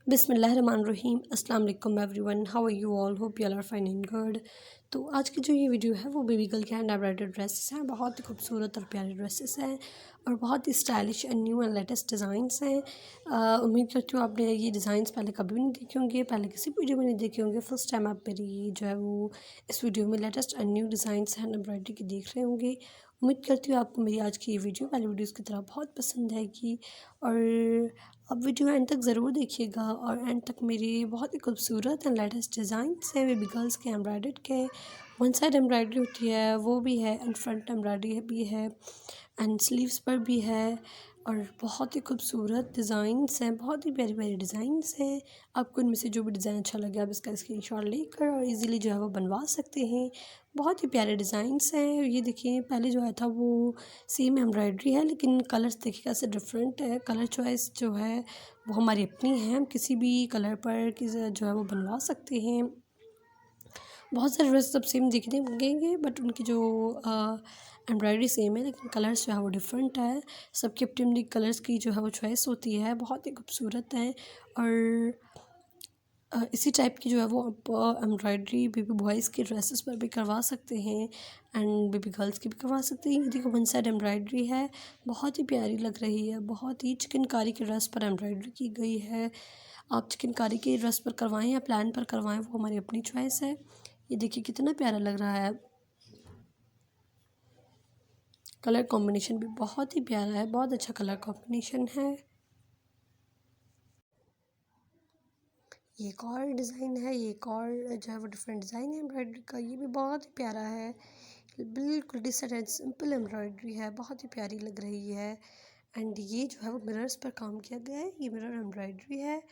बिस्मिल्लाहिर्रहमानिर्रहीम अस्सलाम वालेकुम everyone, how are you all, hope you all are fine and good. तो आज की जो ये वीडियो है वो बेबी गर्ल के हैंड एम्ब्रॉयडर्ड ड्रेसेस हैं। बहुत ही खूबसूरत और प्यारे ड्रेसेस हैं और बहुत ही stylish and new and latest designs हैं। उम्मीद करती हूँ आपने ये डिज़ाइंस पहले कभी भी नहीं देखे होंगे, पहले किसी वीडियो में नहीं देखे होंगे। फर्स्ट टाइम आप मेरी जो है वो इस वीडियो में latest and new designs hand embroidery की देख रहे होंगे। उम्मीद करती हूँ आपको मेरी आज की ये वीडियो पहले वीडियोज़ की तरह बहुत पसंद आएगी और अब वीडियो एंड तक ज़रूर देखिएगा। और एंड तक मेरी बहुत ही खूबसूरत एंड लेटेस्ट डिज़ाइंस हैं बेबी गर्ल्स के एम्ब्रॉयडर्ड के। वन साइड एम्ब्रॉयडरी होती है वो भी है एंड फ्रंट एम्ब्रॉयडरी भी है एंड स्लीव्स पर भी है और बहुत ही खूबसूरत डिज़ाइंस हैं, बहुत ही प्यारी प्यारी डिज़ाइंस हैं। आपको इनमें से जो भी डिज़ाइन अच्छा लगे आप इसका स्क्रीनशॉट लेकर और इजीली जो है वो बनवा सकते हैं। बहुत ही प्यारे डिज़ाइंस हैं। ये देखिए पहले जो है था वो सेम एम्ब्रॉयडरी है लेकिन कलर्स देखिएगा से डिफरेंट है। कलर चॉइस जो है वो हमारी अपनी है, हम किसी भी कलर पर जो है वो बनवा सकते हैं। बहुत सारे ड्रेस सब सेम दिखने लगेंगे बट उनकी जो एम्ब्रॉयडरी सेम है लेकिन कलर्स जो है वो डिफरेंट है। सबकी अपनी अपनी कलर्स की जो है वो चॉइस होती है, बहुत ही खूबसूरत है। और इसी टाइप की जो है वो आप एम्ब्रॉयडरी बेबी बॉयज़ के ड्रेसेस पर भी करवा सकते हैं एंड बेबी गर्ल्स की भी करवा सकते हैं। ये देखो वन साइड एम्ब्रॉयडरी है, बहुत ही प्यारी लग रही है, बहुत ही चिकनकारी के ड्रेस पर एम्ब्रॉयडरी की गई है। आप चिकनकारी के ड्रेस पर करवाएं या प्लान पर करवाएं वो हमारी अपनी चॉइस है। ये देखिए कितना प्यारा लग रहा है, कलर कॉम्बिनेशन भी बहुत ही प्यारा है, बहुत अच्छा कलर कॉम्बिनेशन है। ये एक और डिज़ाइन है, ये एक और जो है वो डिफरेंट डिज़ाइन है एम्ब्रॉयडरी का, ये भी बहुत ही प्यारा है। बिल्कुल डिसेंट एंड सिंपल एम्ब्रॉयडरी है, बहुत ही प्यारी लग रही है। एंड ये जो है वो मिरर्स पर काम किया गया है, ये मिरर एम्ब्रॉयडरी है।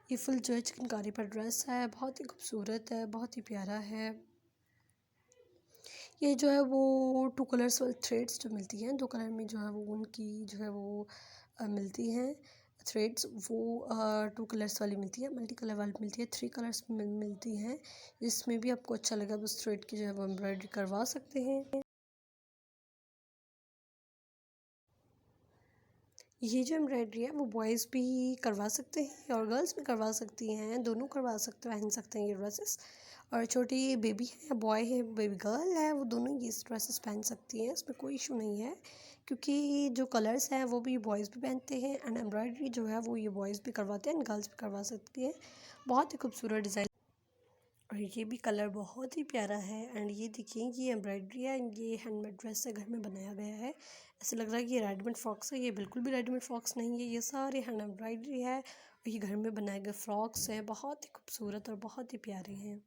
ये फुल जो है चिकनकारी पर ड्रेस है, बहुत ही खूबसूरत है, बहुत ही प्यारा है। ये जो है वो टू कलर्स वाली थ्रेड्स जो मिलती हैं, दो कलर में जो है वो उनकी जो है वो मिलती हैं थ्रेड्स, वो टू कलर्स वाली मिलती है, मल्टी कलर वाली मिलती है, थ्री कलर्स में मिलती हैं। जिसमें भी आपको अच्छा लगा उस थ्रेड की जो है वो एम्ब्रॉयडरी करवा सकते हैं। ये जो एम्ब्रॉयडरी है वो बॉयज़ भी करवा सकते हैं और गर्ल्स भी करवा सकती हैं, दोनों करवा सकते पहन सकते हैं ये ड्रेसेस। और छोटी बेबी है या बॉय है, बेबी गर्ल है, वो दोनों ये ड्रेसेस पहन सकती हैं, इसमें कोई इशू नहीं है क्योंकि जो कलर्स हैं वो भी बॉयज़ भी पहनते हैं एंड एम्ब्रॉयडरी जो है वो ये बॉयज़ भी करवाते हैं एंड गर्ल्स भी करवा सकती हैं। बहुत ही खूबसूरत डिज़ाइन और ये भी कलर बहुत ही प्यारा है। एंड ये देखिए ये एम्ब्रॉयडरी है एंड ये हैंडमेड ड्रेस है, घर में बनाया गया है। ऐसे लग रहा है कि ये रेडीमेड फ्रॉक्स है, ये बिल्कुल भी रेडीमेड फ्रॉक्स नहीं है, ये सारे हैंड एम्ब्रॉयडरी है और ये घर में बनाए गए फ्रॉक्स हैं, बहुत ही खूबसूरत और बहुत ही प्यारे हैं।